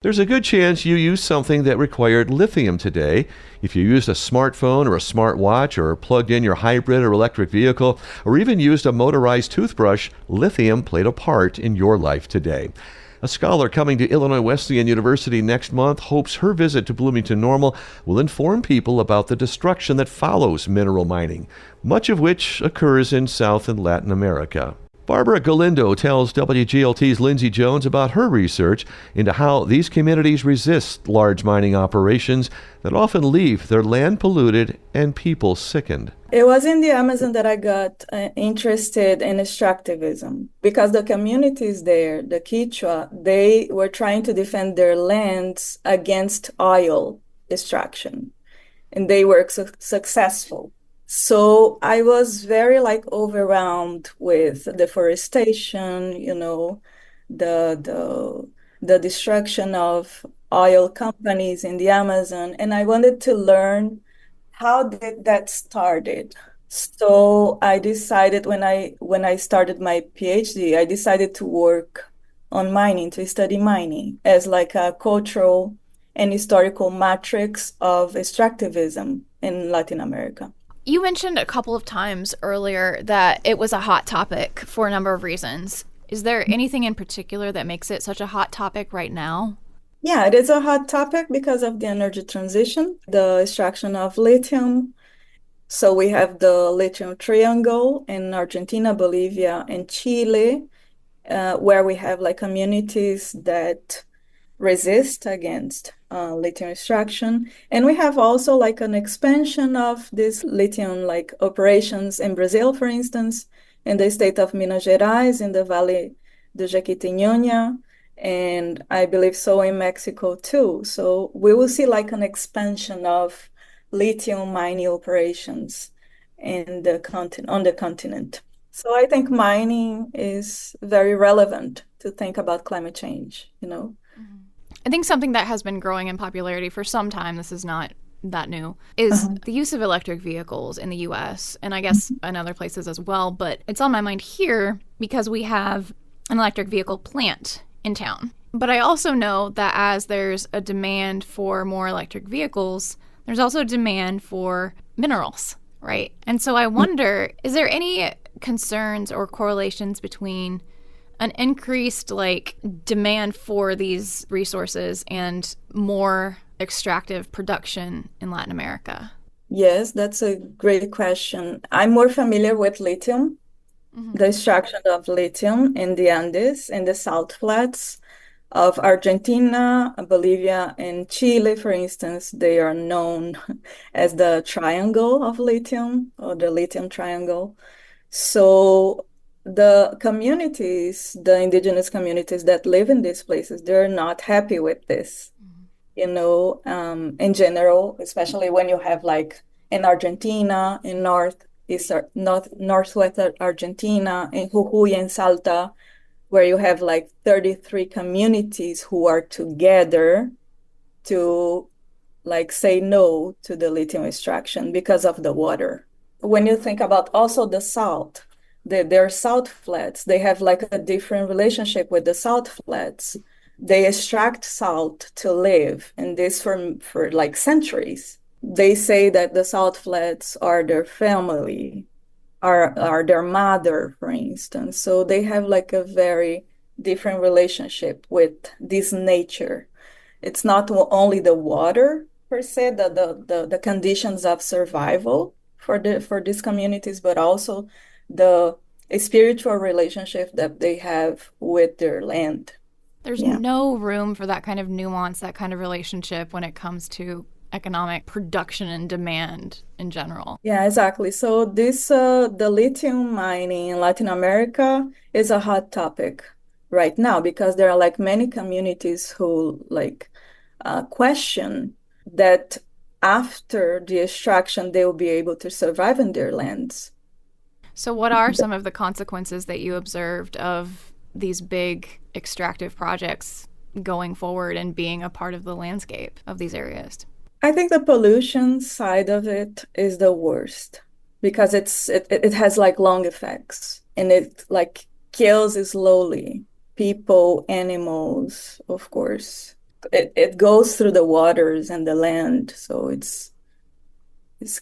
There's a good chance you used something that required lithium today. If you used a smartphone or a smartwatch or plugged in your hybrid or electric vehicle or even used a motorized toothbrush, lithium played a part in your life today. A scholar coming to Illinois Wesleyan University next month hopes her visit to Bloomington Normal will inform people about the destruction that follows mineral mining, much of which occurs in South and Latin America. Barbara Galindo tells WGLT's Lindsay Jones about her research into how these communities resist large mining operations that often leave their land polluted and people sickened. It was in the Amazon that I got interested in extractivism because the communities there, the Quechua, they were trying to defend their lands against oil extraction, and they were successful. So I was very overwhelmed with deforestation, the the destruction of oil companies in the Amazon, and I wanted to learn how did that started. So I decided when I started my PhD, I decided to work on mining, to study mining as like a cultural and historical matrix of extractivism in Latin America. You mentioned a couple of times earlier that it was a hot topic for a number of reasons. Is there anything in particular that makes it such a hot topic right now? Yeah, it is a hot topic because of the energy transition, the extraction of lithium. So we have the lithium triangle in Argentina, Bolivia, and Chile, where we have like communities that resist against lithium extraction. And we have also like an expansion of this lithium like operations in Brazil, for instance, in the state of Minas Gerais, in the Valley do Jequitinhonha, and I believe so in Mexico too. So we will see like an expansion of lithium mining operations in the continent on the continent. So I think mining is very relevant to think about climate change. I think something that has been growing in popularity for some time, this is not that new, is Uh-huh. the use of electric vehicles in the US and I guess in other places as well. But it's on my mind here because we have an electric vehicle plant in town. But I also know that as there's a demand for more electric vehicles, there's also a demand for minerals, right? And so I wonder, is there any concerns or correlations between an increased demand for these resources and more extractive production in Latin America? Yes, that's a great question. I'm more familiar with lithium, Mm-hmm. the extraction of lithium in the Andes, in the salt flats of Argentina, Bolivia, and Chile, for instance. They are known as the triangle of lithium or the lithium triangle. So the communities, the indigenous communities that live in these places, they're not happy with this, in general, especially when you have like in Argentina, in northwest Argentina, in Jujuy and Salta, where you have like 33 communities who are together to like say no to the lithium extraction because of the water. When you think about also the salt, their salt flats, they have like a different relationship with the salt flats. They extract salt to live, and this for like centuries. They say that the salt flats are their family, are their mother, for instance. So they have like a very different relationship with this nature. It's not only the water per se, the conditions of survival for these communities, but also the spiritual relationship that they have with their land. There's Yeah. no room for that kind of nuance, that kind of relationship when it comes to economic production and demand in general. Yeah, exactly. So the lithium mining in Latin America is a hot topic right now because there are like many communities who question that after the extraction they will be able to survive in their lands. So, what are some of the consequences that you observed of these big extractive projects going forward and being a part of the landscape of these areas? I think the pollution side of it is the worst because it has like long effects and it like kills slowly people, animals, of course. it goes through the waters and the land. So it's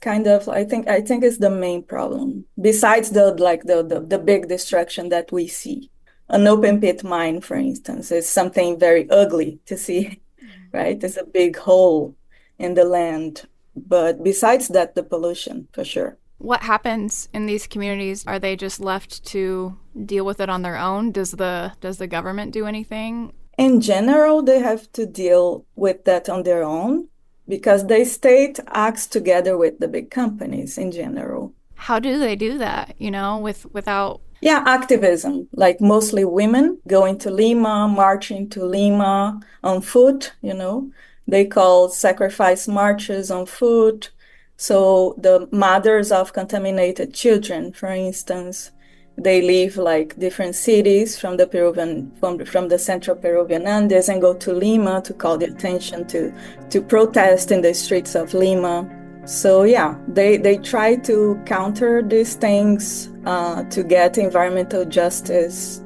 kind of, I think it's the main problem. Besides the big destruction that we see. An open pit mine, for instance, is something very ugly to see, right? It's a big hole in the land. But besides that, the pollution, for sure. What happens in these communities? Are they just left to deal with it on their own? Does the government do anything? In general, they have to deal with that on their own because the state acts together with the big companies in general. How do they do that, without... Yeah, activism, like mostly women going to Lima, marching to Lima on foot, They call sacrifice marches on foot. So the mothers of contaminated children, for instance, they leave like different cities from the central Peruvian Andes and go to Lima to call the attention to protest in the streets of Lima. So yeah, they try to counter these things to get environmental justice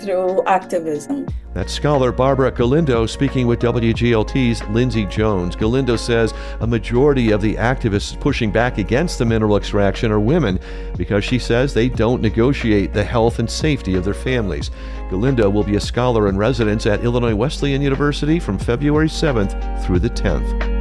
through activism. That's scholar Barbara Galindo speaking with WGLT's Lindsay Jones. Galindo says a majority of the activists pushing back against the mineral extraction are women because she says they don't negotiate the health and safety of their families. Galindo will be a scholar in residence at Illinois Wesleyan University from February 7th through the 10th.